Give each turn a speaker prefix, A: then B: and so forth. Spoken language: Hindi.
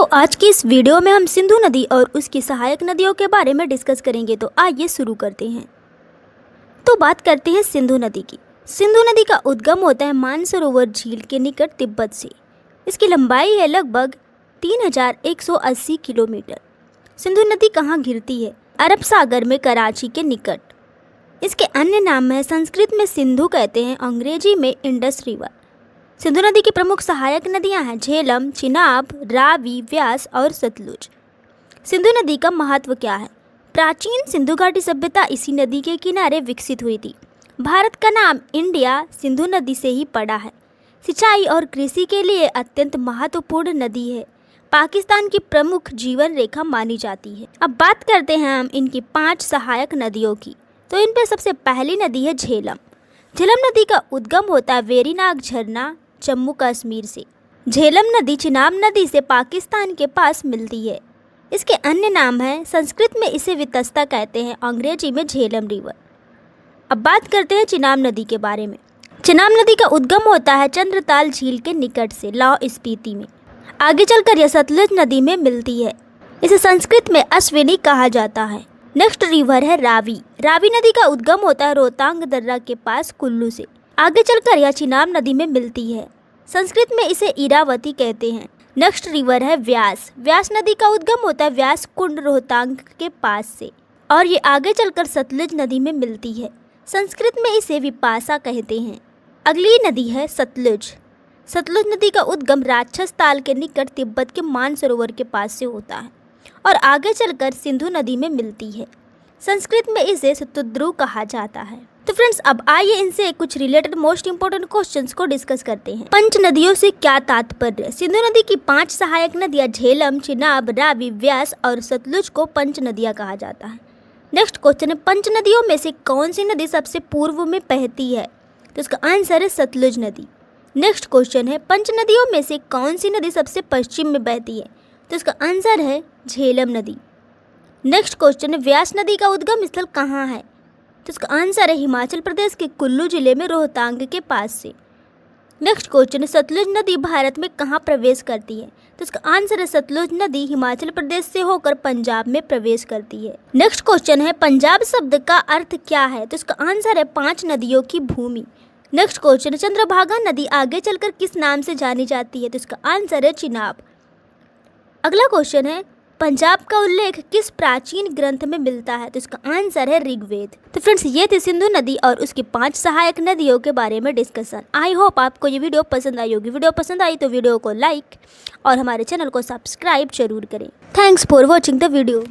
A: आज की इस वीडियो में हम सिंधु नदी और उसकी सहायक नदियों के बारे में डिस्कस करेंगे। तो आइए शुरू करते हैं। तो बात करते हैं सिंधु नदी की। सिंधु नदी का उद्गम होता है मानसरोवर झील के निकट तिब्बत से। इसकी लंबाई है लगभग 3180 किलोमीटर। सिंधु नदी कहाँ गिरती है? अरब सागर में कराची के निकट। इसके अन्य नाम है, संस्कृत में सिंधु कहते हैं, अंग्रेजी में इंडस रिवर। सिंधु नदी की प्रमुख सहायक नदियां हैं झेलम, चिनाब, रावी, व्यास और सतलुज। सिंधु नदी का महत्व क्या है? प्राचीन सिंधु घाटी सभ्यता इसी नदी के किनारे विकसित हुई थी। भारत का नाम इंडिया सिंधु नदी से ही पड़ा है। सिंचाई और कृषि के लिए अत्यंत महत्वपूर्ण नदी है। पाकिस्तान की प्रमुख जीवन रेखा मानी जाती है। अब बात करते हैं हम इनकी 5 सहायक नदियों की। तो इन पर सबसे पहली नदी है झेलम। झेलम नदी का उद्गम होता है वेरीनाग झरना, जम्मू कश्मीर से। झेलम नदी चिनाब नदी से पाकिस्तान के पास मिलती है। इसके अन्य नाम हैं, संस्कृत में इसे वितस्ता कहते हैं, अंग्रेजी में झेलम रिवर। अब बात करते हैं चिनाब नदी के बारे में। चिनाब नदी का उद्गम होता है चंद्रताल झील के निकट से, लाहौल स्पीति में। आगे चलकर यह सतलुज नदी में मिलती है। इसे संस्कृत में अश्विनी कहा जाता है। नेक्स्ट रिवर है रावी। रावी नदी का उद्गम होता है रोहतांग दर्रा के पास कुल्लू से। आगे चलकर यह चिनाब नदी में मिलती है। संस्कृत में इसे इरावती कहते हैं। नेक्स्ट रिवर है व्यास। व्यास नदी का उद्गम होता है व्यास कुंड रोहतांग के पास से और ये आगे चलकर सतलुज नदी में मिलती है। संस्कृत में इसे विपाशा कहते हैं। अगली नदी है सतलुज। सतलुज नदी का उद्गम राक्षस ताल के निकट तिब्बत के मानसरोवर के पास से होता है और आगे चलकर सिंधु नदी में मिलती है। संस्कृत में इसे सतुद्रु कहा जाता है। तो फ्रेंड्स, अब आइए इनसे कुछ रिलेटेड मोस्ट इंपोर्टेंट क्वेश्चंस को डिस्कस करते हैं। पंच नदियों से क्या तात्पर्य? सिंधु नदी की 5 सहायक नदियां झेलम, चिनाब, रावी, व्यास और सतलुज को पंच नदियां कहा जाता है। नेक्स्ट क्वेश्चन है, पंच नदियों में से कौन सी नदी सबसे पूर्व में बहती है? तो इसका आंसर है सतलुज नदी। नेक्स्ट क्वेश्चन है, पंच नदियों में से कौन सी नदी सबसे पश्चिम में बहती है? तो इसका आंसर है झेलम नदी। नेक्स्ट क्वेश्चन है, व्यास नदी का उद्गम स्थल कहाँ है? तो इसका आंसर है हिमाचल प्रदेश के कुल्लू जिले में रोहतांग के पास से। नेक्स्ट क्वेश्चन है, सतलुज नदी भारत में कहाँ प्रवेश करती है? तो इसका आंसर है सतलुज नदी हिमाचल प्रदेश से होकर पंजाब में प्रवेश करती है। नेक्स्ट क्वेश्चन है, पंजाब शब्द का अर्थ क्या है? तो इसका आंसर है 5 नदियों की भूमि। नेक्स्ट क्वेश्चन है, चंद्रभागा नदी आगे चलकर किस नाम से जानी जाती है? तो इसका आंसर है चिनाब। अगला क्वेश्चन है, पंजाब का उल्लेख किस प्राचीन ग्रंथ में मिलता है? तो इसका आंसर है ऋग्वेद। तो फ्रेंड्स, ये थी सिंधु नदी और उसकी 5 सहायक नदियों के बारे में डिस्कशन। आई होप आपको ये वीडियो पसंद आई होगी। वीडियो पसंद आई तो वीडियो को लाइक और हमारे चैनल को सब्सक्राइब जरूर करें। Thanks for watching the video.